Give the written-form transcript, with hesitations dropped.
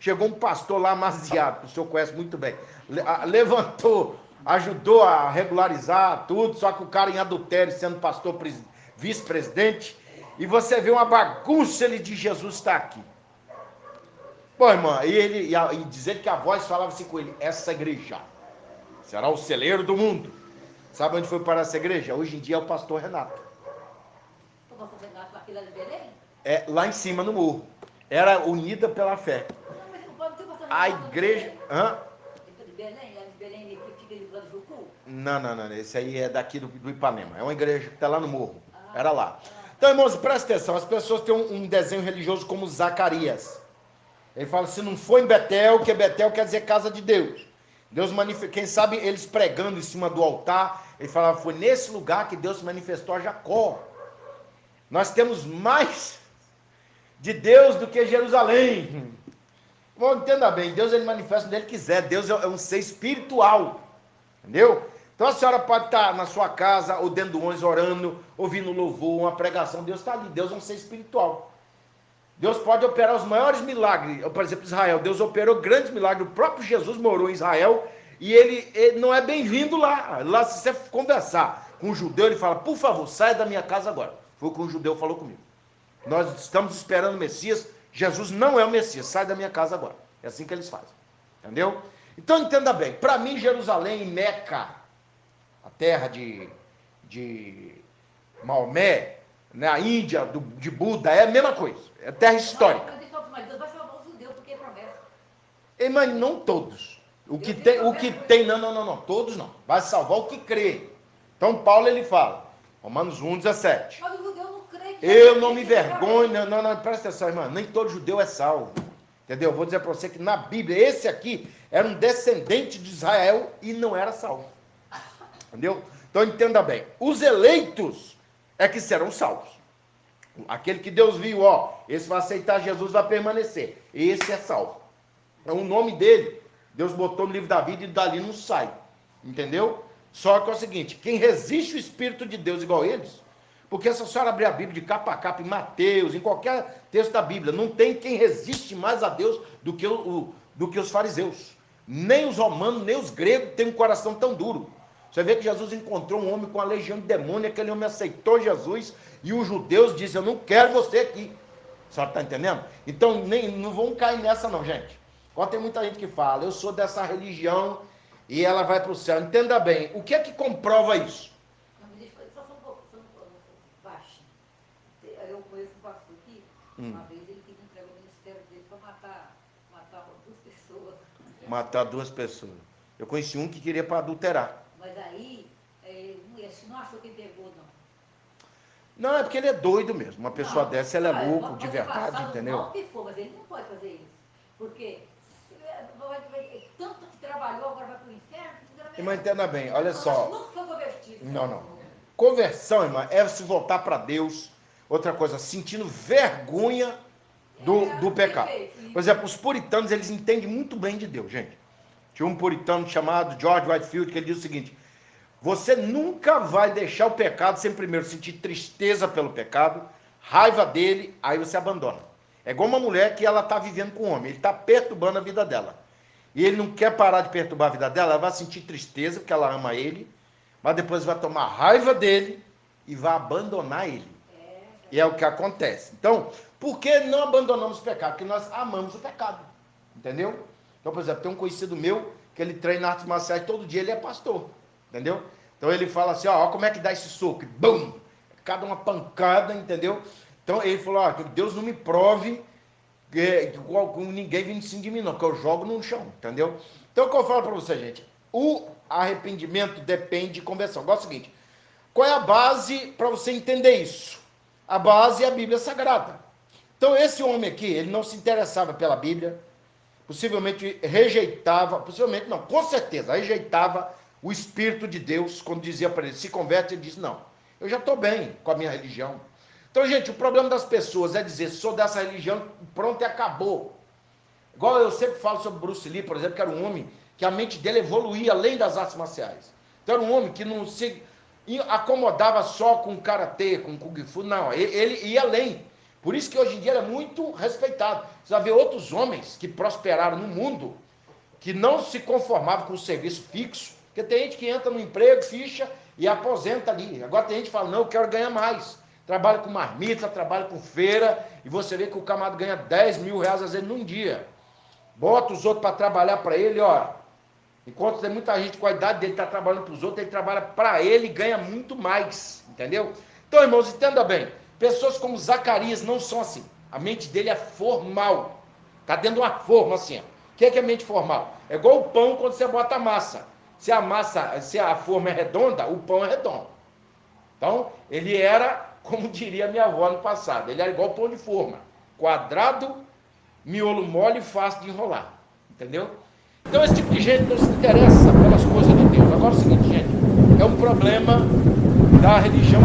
Chegou um pastor lá amaziado, que o senhor conhece muito bem. Levantou, ajudou a regularizar tudo, só que o cara em adultério, sendo pastor vice-presidente, e você vê uma bagunça, ele diz, Jesus está aqui. Pô, irmã, e dizer que a voz falava assim com ele, essa igreja será o celeiro do mundo. Sabe onde foi parar essa igreja? Hoje em dia é o pastor Renato. O pastor Renato, aquilo é de Belém? É, lá em cima no morro. Era unida pela fé. Não, mas não pode ter o pastor A Renato igreja... Hã? de Belém? É de Belém que fica ali do Jucu? Não. Esse aí é daqui do Ipanema. É uma igreja que está lá no morro. Era lá. Então, irmãos, presta atenção. As pessoas têm um desenho religioso como Zacarias. Ele fala, se não for em Betel, que Betel quer dizer casa de Deus. Deus manifestou, quem sabe eles pregando em cima do altar, ele falava, foi nesse lugar que Deus se manifestou a Jacó. Nós temos mais de Deus do que Jerusalém. Bom, entenda bem, Deus ele manifesta onde ele quiser, Deus é um ser espiritual, entendeu? Então a senhora pode estar na sua casa, ou dentro do ônibus orando, ouvindo louvor, uma pregação, Deus está ali, Deus é um ser espiritual. Deus pode operar os maiores milagres, por exemplo, Israel, Deus operou grandes milagres, o próprio Jesus morou em Israel, e ele não é bem-vindo lá. Lá, se você conversar com um judeu, ele fala, por favor, saia da minha casa agora. Foi o que um judeu falou comigo. Nós estamos esperando o Messias, Jesus não é o Messias, sai da minha casa agora. É assim que eles fazem, entendeu? Então entenda bem, para mim Jerusalém e Meca, a terra de Maomé, né, a Índia de Buda, é a mesma coisa, é terra histórica. Mas Deus vai salvar os judeus, porque é promessa. Mas não todos. O que tem, não, todos não. Vai salvar o que crê. Então Paulo ele fala, Romanos 1,17. Mas o judeu não crê que... Eu não me vergonho, não, presta atenção, irmã, nem todo judeu é salvo. Entendeu? Vou dizer para você que na Bíblia, esse aqui era um descendente de Israel e não era salvo. Entendeu? Então entenda bem, os eleitos é que serão salvos. Aquele que Deus viu, esse vai aceitar Jesus, vai permanecer. Esse é salvo. Então o nome dele, Deus botou no livro da vida e dali não sai. Entendeu? Só que é o seguinte, quem resiste o Espírito de Deus igual eles, porque se a senhora abrir a Bíblia de capa a capa, em Mateus, em qualquer texto da Bíblia, não tem quem resiste mais a Deus do que os fariseus. Nem os romanos, nem os gregos têm um coração tão duro. Você vê que Jesus encontrou um homem com a legião de demônio, aquele homem aceitou Jesus, e os judeus dizem, eu não quero você aqui. A senhora está entendendo? Então, não vão cair nessa não, gente. Quando tem muita gente que fala, eu sou dessa religião, e ela vai para o céu. Entenda bem, o que é que comprova isso? Só um pouco baixo. Eu conheço um pastor aqui, uma vez ele quis entregar o ministério dele para matar 2 pessoas. Matar 2 pessoas. Eu conheci um que queria para adulterar. Mas aí, não achou que pegou, não. Não, é porque ele é doido mesmo. Uma pessoa dessa, ela é louco de verdade, entendeu? Mal que for, mas ele não pode fazer isso. Porque tanto que trabalhou, agora vai para o inferno. Irmã, entenda bem, olha só. Nunca foi convertido. Não. Conversão, irmã, é se voltar para Deus. Outra coisa, sentindo vergonha do pecado. Por exemplo, os puritanos, eles entendem muito bem de Deus, gente. Tinha um puritano chamado George Whitefield, que ele diz o seguinte, você nunca vai deixar o pecado sem primeiro sentir tristeza pelo pecado, raiva dele, aí você abandona. É igual uma mulher que ela está vivendo com um homem, ele está perturbando a vida dela. E ele não quer parar de perturbar a vida dela, ela vai sentir tristeza, porque ela ama ele, mas depois vai tomar raiva dele e vai abandonar ele. E é o que acontece. Então, por que não abandonamos o pecado? Porque nós amamos o pecado. Entendeu? Então, por exemplo, tem um conhecido meu que ele treina artes marciais todo dia, ele é pastor. Entendeu? Então ele fala assim, ó como é que dá esse soco? Bum! Cada uma pancada, entendeu? Então ele falou, que Deus não me prove que ninguém vem em cima de mim, não, que eu jogo no chão, entendeu? Então o que eu falo para você, gente? O arrependimento depende de conversão. Agora é o seguinte, qual é a base para você entender isso? A base é a Bíblia Sagrada. Então esse homem aqui, ele não se interessava pela Bíblia, possivelmente rejeitava, possivelmente não, com certeza, rejeitava o Espírito de Deus, quando dizia para ele, se converte, ele disse, não, eu já estou bem com a minha religião. Então, gente, o problema das pessoas é dizer, sou dessa religião, pronto e acabou. Igual eu sempre falo sobre Bruce Lee, por exemplo, que era um homem que a mente dele evoluía além das artes marciais. Então, era um homem que não se acomodava só com karatê, com kung fu, não, ele ia além. Por isso que hoje em dia ele é muito respeitado. Você vai ver outros homens que prosperaram no mundo, que não se conformavam com o serviço fixo, porque tem gente que entra no emprego, ficha e aposenta ali. Agora tem gente que fala, não, eu quero ganhar mais. Trabalha com marmita, trabalha com feira, e você vê que o camarada ganha 10 mil reais às vezes num dia. Bota os outros para trabalhar para ele, ó. Enquanto tem muita gente com a idade dele está trabalhando para os outros, ele trabalha para ele e ganha muito mais, entendeu? Então, irmãos, entenda bem, pessoas como Zacarias não são assim. A mente dele é formal, está dentro de uma forma assim. Ó. O que é mente formal? É igual o pão quando você bota a massa. Se a forma é redonda, o pão é redondo. Então, ele era, como diria minha avó no passado, ele era igual pão de forma, quadrado, miolo mole e fácil de enrolar, entendeu? Então esse tipo de gente não se interessa pelas coisas de Deus. Agora é o seguinte, gente, é um problema da religião.